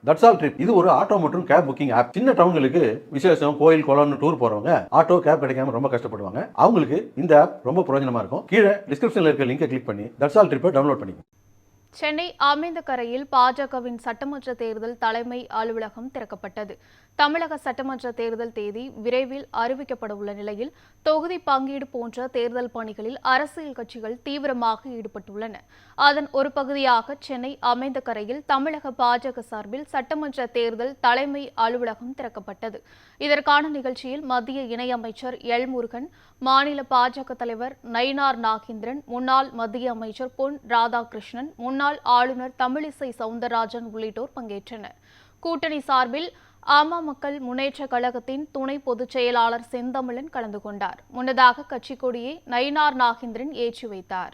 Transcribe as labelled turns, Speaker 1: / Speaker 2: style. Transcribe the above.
Speaker 1: That's all trip இது ஒரு auto மற்றும் கேப் புக்கிங் ஆப். சின்ன டவுன்களுக்கு விசேஷம், கோயில், குளம்னு டூர் போறவங்க ஆட்டோ கேப் கிடைக்காம ரொம்ப கஷ்டப்படுவாங்க. அவங்களுக்கு இந்த ஆப் ரொம்ப பிரயோஜனமா இருக்கும். கீழே டிஸ்கிரிப்ஷன்ல இருக்க லிங்கை கிளிக் பண்ணி தட்ஸ் ஆல் ட்ரிப்பை டவுன்லோட் பண்ணிக்கோங்க.
Speaker 2: சென்னை ஆமேந்தக்கரையில் பாஜகவின் சட்டமன்ற தேர்தல் தலைமை அலுவலகம் திறக்கப்பட்டது. தமிழக சட்டமன்ற தேர்தல் தேதி விரைவில் அறிவிக்கப்பட உள்ள நிலையில் தொகுதி பங்கீடு போன்ற தேர்தல் பணிகளில் அரசியல் கட்சிகள் தீவிரமாக ஈடுபட்டுள்ளன. அதன் ஒரு பகுதியாக சென்னை ஆமேந்தக்கரையில் தமிழக பாஜக சார்பில் சட்டமன்ற தேர்தல் தலைமை அலுவலகம் திறக்கப்பட்டது. இதற்கான நிகழ்ச்சியில் மத்திய இணையமைச்சர் எல் முருகன், மாநில பாஜக தலைவர் நயினார் நாகேந்திரன், முன்னாள் மத்திய அமைச்சர் பொன் ராதாகிருஷ்ணன், முன்னாள் ஆளுநர் தமிழிசை சவுந்தரராஜன் உள்ளிட்டோர் பங்கேற்றனர். கூட்டணி சார்பில் மக்கள் முன்னேற்ற கழகத்தின் துணை பொதுச் செயலாளர் செந்தமிழன் கலந்து கொண்டார். முன்னதாக கட்சிக் கொடியை நயினார் நாகேந்திரன் ஏற்றி வைத்தார்.